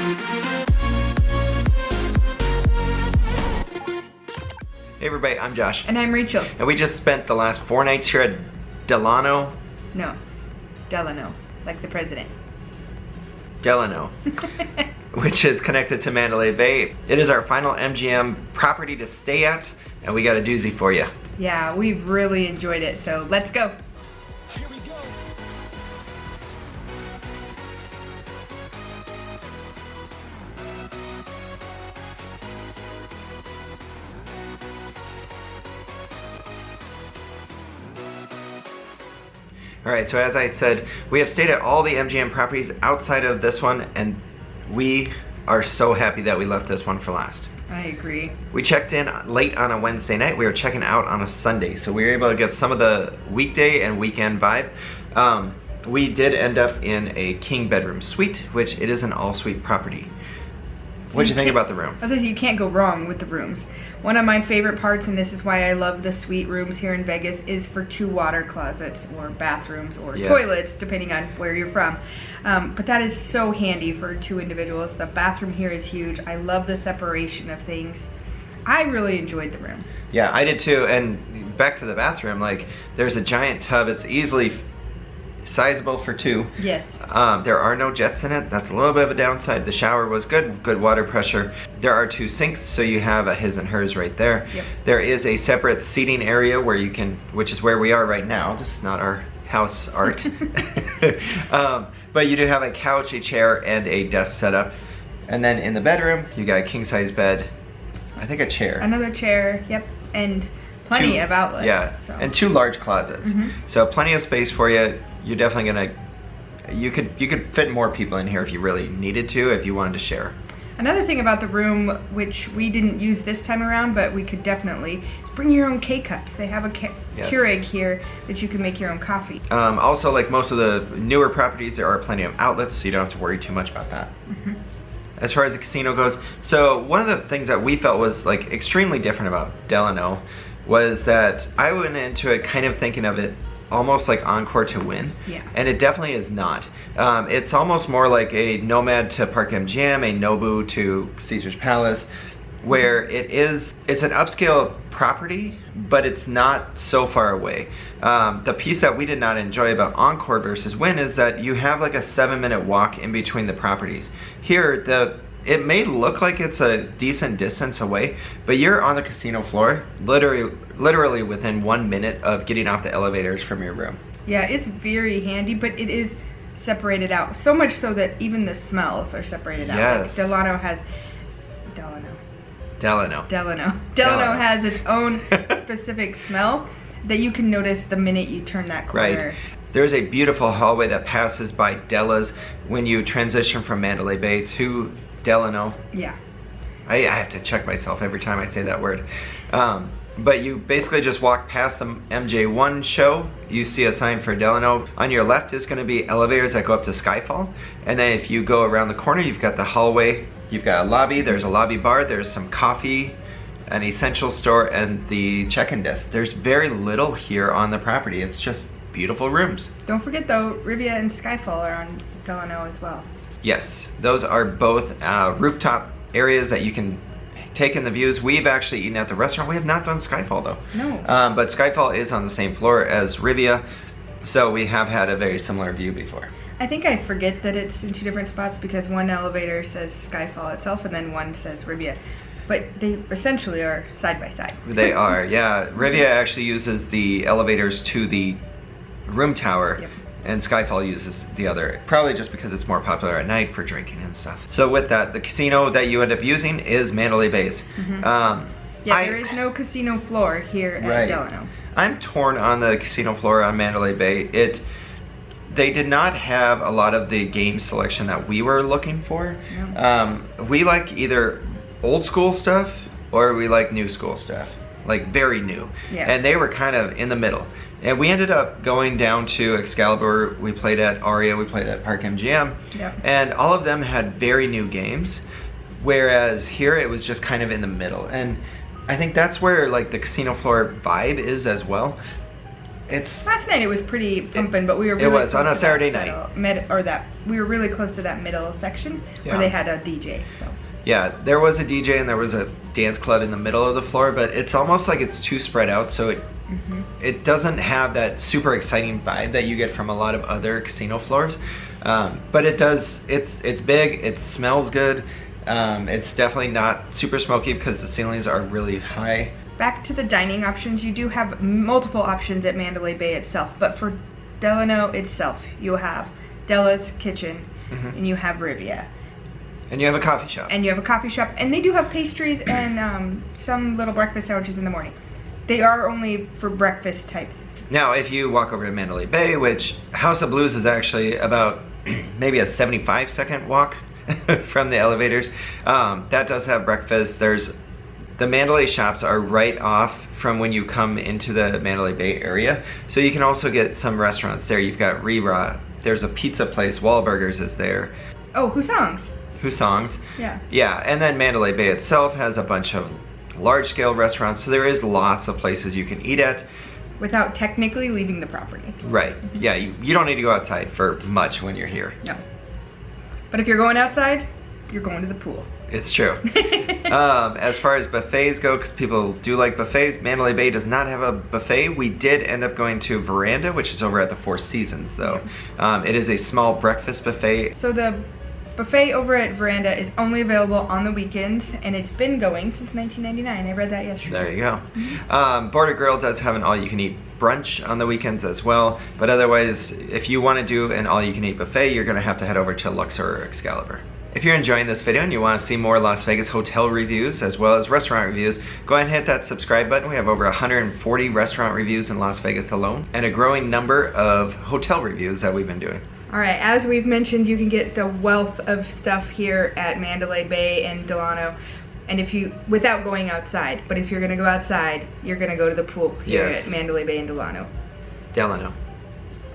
Hey everybody, I'm Josh. And I'm Rachel. And we just spent the last 4 nights here at Delano. No, Delano, like the president. Delano, which is connected to Mandalay Bay. It is our final MGM property to stay at, and we got a doozy for you. Yeah, we've really enjoyed it, so let's go. Alright, so as I said, we have stayed at all the MGM properties outside of this one, and we are so happy that we left this one for last. I agree. We checked in late on a Wednesday night. We were checking out on a Sunday, so we were able to get some of the weekday and weekend vibe. We did end up in a king bedroom suite, which it is an all-suite property. What'd you think about the room? As I said, you can't go wrong with the rooms. One of my favorite parts, and this is why I love the suite rooms here in Vegas, is for 2 water closets or bathrooms or toilets, depending on where you're from. But that is so handy for 2 individuals. The bathroom here is huge. I love the separation of things. I really enjoyed the room. Yeah, I did too. And back to the bathroom, like there's a giant tub. It's easily sizable for 2. Yes. There are no jets in it. That's a little bit of a downside. The shower was good water pressure. There are 2 sinks, so you have a his and hers right there. Yep. There is a separate seating area where you can, which is where we are right now. This is not our house art. But you do have a couch, a chair, and a desk setup. And then in the bedroom, you got a king size bed, I think a chair. Another chair, yep, and plenty of outlets. Yeah, so. and 2 large closets. So plenty of space for you. You're definitely gonna, you could fit more people in here if you really needed to, if you wanted to share. Another thing about the room, which we didn't use this time around, but we could definitely, is bring your own K-cups. They have a Keurig here that you can make your own coffee. Also, like most of the newer properties, there are plenty of outlets, so you don't have to worry too much about that. As far as the casino goes, so one of the things that we felt was like extremely different about Delano was that I went into it kind of thinking of it almost like Encore to Win, and it definitely is not. It's almost more like a Nomad to Park MGM, a Nobu to Caesar's Palace, where it's an upscale property, but it's not so far away. The piece that we did not enjoy about Encore versus Win is that you have like a 7-minute walk in between the properties. Here, it may look like it's a decent distance away, but you're on the casino floor, literally within 1 minute of getting off the elevators from your room. Yeah, it's very handy, but it is separated out. So much so that even the smells are separated out. Like Delano has its own specific smell that you can notice the minute you turn that corner. Right. There's a beautiful hallway that passes by Della's when you transition from Mandalay Bay to Delano. Yeah. I have to check myself every time I say that word. But you basically just walk past the MJ1 show. You see a sign for Delano. On your left is going to be elevators that go up to Skyfall. And then if you go around the corner, you've got the hallway. You've got a lobby. There's a lobby bar. There's some coffee, an essential store, and the check-in desk. There's very little here on the property. It's just beautiful rooms. Don't forget though, Riviera and Skyfall are on Delano as well. Yes, those are both rooftop areas that you can take in the views. We've actually eaten at the restaurant. We have not done Skyfall though. No. But Skyfall is on the same floor as Riviera, so we have had a very similar view before. I think I forget that it's in 2 different spots because one elevator says Skyfall itself and then one says Riviera. But they essentially are side by side. They are, yeah. Riviera actually uses the elevators to the room tower. Yep. And Skyfall uses the other, probably just because it's more popular at night for drinking and stuff. So with that, the casino that you end up using is Mandalay Bay's. There is no casino floor here at Delano. I'm torn on the casino floor on Mandalay Bay. They did not have a lot of the game selection that we were looking for. No. We like either old school stuff or we like new school stuff, like very new. Yeah. And they were kind of in the middle. And we ended up going down to Excalibur. We played at Aria, we played at Park MGM. Yep. And all of them had very new games, whereas here it was just kind of in the middle. And I think that's where like the casino floor vibe is as well. Last night it was pretty pumping, but we were really was, close on a to Saturday that night. We were really close to that middle section where they had a DJ. So yeah, there was a DJ and there was a dance club in the middle of the floor, but it's almost like it's too spread out, so it doesn't have that super exciting vibe that you get from a lot of other casino floors. But it does. It's big. It smells good. It's definitely not super smoky because the ceilings are really high. Back to the dining options, you do have multiple options at Mandalay Bay itself, but for Delano itself, you'll have Della's Kitchen, and you have Rivia. And you have a coffee shop. And you have a coffee shop, and they do have pastries and some little breakfast sandwiches in the morning. They are only for breakfast type. Now, if you walk over to Mandalay Bay, which House of Blues is actually about maybe a 75-second walk from the elevators, that does have breakfast. The Mandalay shops are right off from when you come into the Mandalay Bay area. So you can also get some restaurants there. You've got Rira. There's a pizza place. Wahlburgers is there. Oh, Husong's. Husong's. Yeah. Yeah, and then Mandalay Bay itself has a bunch of large-scale restaurants. So there is lots of places you can eat at. Without technically leaving the property. Right. Yeah, you don't need to go outside for much when you're here. No. But if you're going outside, you're going to the pool. It's true. As far as buffets go, because people do like buffets, Mandalay Bay does not have a buffet. We did end up going to Veranda, which is over at the Four Seasons, though. It is a small breakfast buffet. So the buffet over at Veranda is only available on the weekends, and it's been going since 1999. I read that yesterday. There you go. Border Grill does have an all-you-can-eat brunch on the weekends as well, but otherwise, if you want to do an all-you-can-eat buffet, you're going to have to head over to Luxor or Excalibur. If you're enjoying this video and you want to see more Las Vegas hotel reviews as well as restaurant reviews, go ahead and hit that subscribe button. We have over 140 restaurant reviews in Las Vegas alone and a growing number of hotel reviews that we've been doing. All right, as we've mentioned, you can get the wealth of stuff here at Mandalay Bay and Delano, and without going outside. But if you're gonna go outside, you're gonna go to the pool here at Mandalay Bay and Delano. Delano.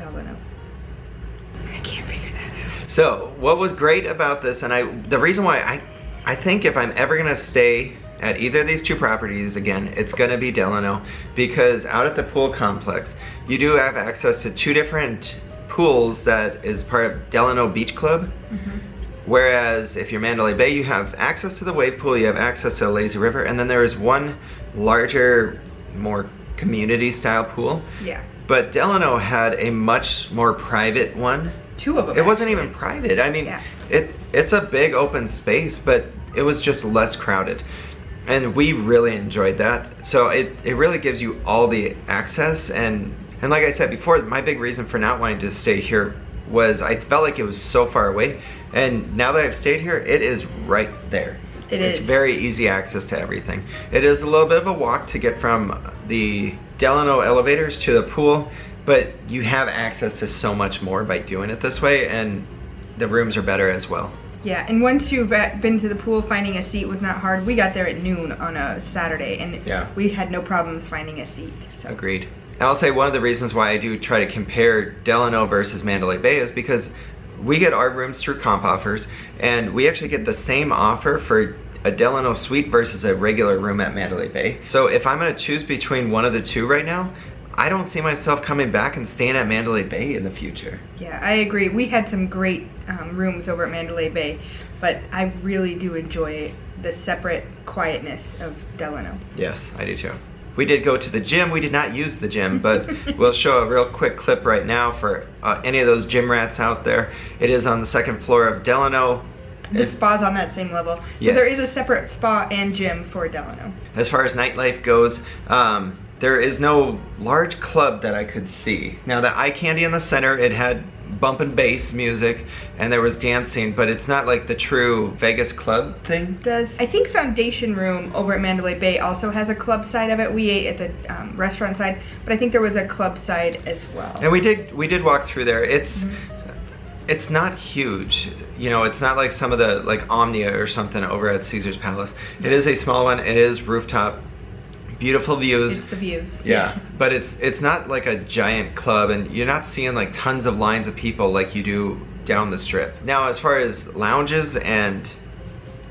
I can't figure that out. So, what was great about this, and the reason why I think if I'm ever gonna stay at either of these two properties again, it's gonna be Delano, because out at the pool complex, you do have access to two different pools that is part of Delano Beach Club. Whereas if you're Mandalay Bay, you have access to the wave pool, you have access to the lazy river, and then there is one larger, more community style pool. Yeah. But Delano had a much more private one. Two of them. It wasn't even private. I mean, it's a big open space, but it was just less crowded. And we really enjoyed that. So it really gives you all the access, and like I said before, my big reason for not wanting to stay here was I felt like it was so far away. And now that I've stayed here, it is right there. It's very easy access to everything. It is a little bit of a walk to get from the Delano elevators to the pool, but you have access to so much more by doing it this way, and the rooms are better as well. Yeah, and once you've been to the pool, finding a seat was not hard. We got there at noon on a Saturday, and we had no problems finding a seat. So. Agreed. And I'll say one of the reasons why I do try to compare Delano versus Mandalay Bay is because we get our rooms through comp offers, and we actually get the same offer for a Delano suite versus a regular room at Mandalay Bay. So if I'm gonna choose between one of the two right now, I don't see myself coming back and staying at Mandalay Bay in the future. Yeah, I agree. We had some great rooms over at Mandalay Bay, but I really do enjoy the separate quietness of Delano. Yes, I do too. We did go to the gym. We did not use the gym, but we'll show a real quick clip right now for any of those gym rats out there. It is on the second floor of Delano. The spa's on that same level. So there is a separate spa and gym for Delano. As far as nightlife goes, there is no large club that I could see. Now the eye candy in the center, it had bump and bass music and there was dancing, but it's not like the true Vegas club thing. I think Foundation Room over at Mandalay Bay also has a club side of it. We ate at the restaurant side, but I think there was a club side as well. And we did walk through there. It's not huge, you know, it's not like some of the, like Omnia or something over at Caesar's Palace. It is a small one, it is rooftop, beautiful views. It's the views. Yeah, but it's not like a giant club, and you're not seeing like tons of lines of people like you do down the strip. Now, as far as lounges and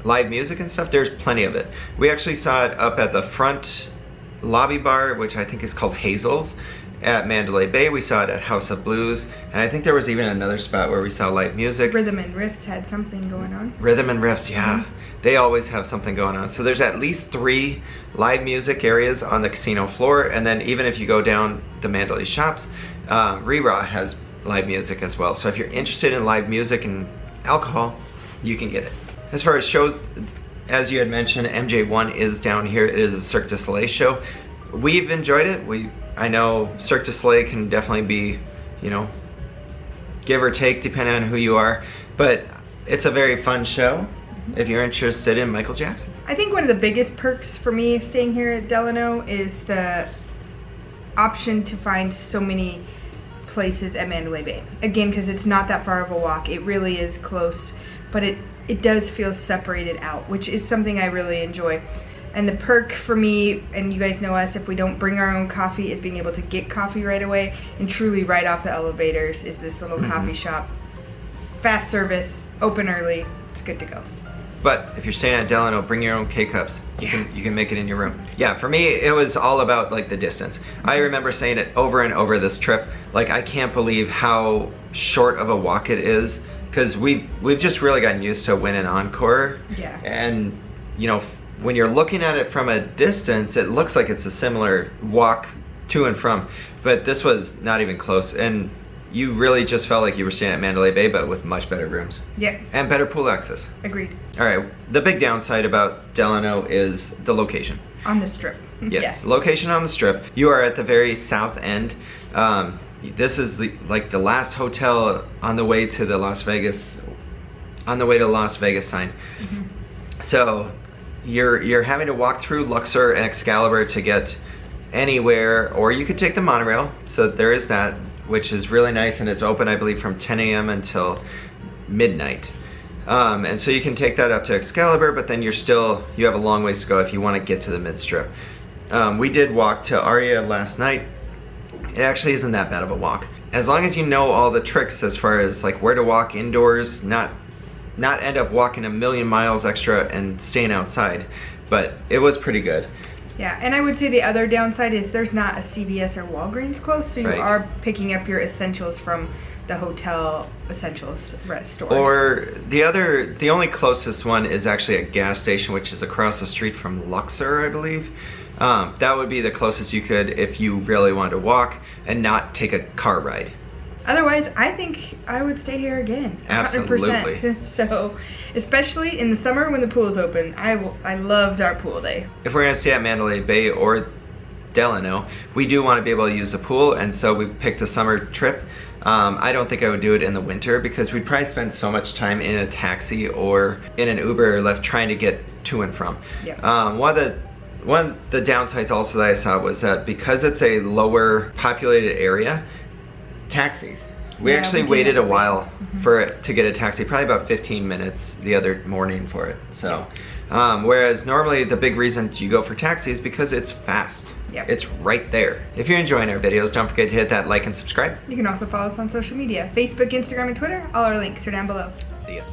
live music and stuff, there's plenty of it. We actually saw it up at the front lobby bar, which I think is called Hazel's. at Mandalay Bay. We saw it at House of Blues. And I think there was even another spot where we saw live music. Rhythm and Riffs had something going on. Rhythm and Riffs, yeah. They always have something going on. So there's at least 3 live music areas on the casino floor. And then even if you go down the Mandalay shops, Rira has live music as well. So if you're interested in live music and alcohol, you can get it. As far as shows, as you had mentioned, MJ1 is down here. It is a Cirque du Soleil show. We've enjoyed it. I know Cirque du Soleil can definitely be, you know, give or take depending on who you are, but it's a very fun show if you're interested in Michael Jackson. I think one of the biggest perks for me staying here at Delano is the option to find so many places at Mandalay Bay. Again, because it's not that far of a walk. It really is close, but it does feel separated out, which is something I really enjoy. And the perk for me, and you guys know us, if we don't bring our own coffee, is being able to get coffee right away. And truly right off the elevators is this little coffee shop. Fast service, open early, it's good to go. But if you're staying at Delano, bring your own K-cups. You can make it in your room. Yeah, for me, it was all about like the distance. I remember saying it over and over this trip. Like, I can't believe how short of a walk it is, because we've just really gotten used to Wynn and Encore. Yeah. And you know, when you're looking at it from a distance, it looks like it's a similar walk to and from, but this was not even close. And you really just felt like you were staying at Mandalay Bay, but with much better rooms. Yeah. And better pool access. Agreed. All right, the big downside about Delano is the location. On the Strip. Yes, location on the Strip. You are at the very south end. This is like the last hotel on the way to the Las Vegas sign. So you're having to walk through Luxor and Excalibur to get anywhere, or you could take the monorail. So there is that, which is really nice, and it's open, I believe, from 10 a.m. until midnight. And so you can take that up to Excalibur, but then you have a long ways to go if you want to get to the mid-strip. We did walk to Aria last night. It actually isn't that bad of a walk. As long as you know all the tricks as far as like where to walk indoors, not end up walking a million miles extra and staying outside. But it was pretty good. Yeah, and I would say the other downside is there's not a CVS or Walgreens close, so you are picking up your essentials from the hotel essentials stores. Or the only closest one is actually a gas station, which is across the street from Luxor, I believe. That would be the closest you could if you really wanted to walk and not take a car ride. Otherwise, I think I would stay here again. 100%. Absolutely. So, especially in the summer when the pool's open, I loved our pool day. If we're gonna stay at Mandalay Bay or Delano, we do want to be able to use the pool, and so we picked a summer trip. I don't think I would do it in the winter because we'd probably spend so much time in a taxi or in an Uber or Lyft trying to get to and from. Yeah. One of the downsides also that I saw was that because it's a lower populated area, taxis. We actually waited a while to get a taxi, probably about 15 minutes the other morning for it. So, whereas normally the big reason you go for taxis is because it's fast. Yep. It's right there. If you're enjoying our videos, don't forget to hit that like and subscribe. You can also follow us on social media, Facebook, Instagram, and Twitter. All our links are down below. See ya.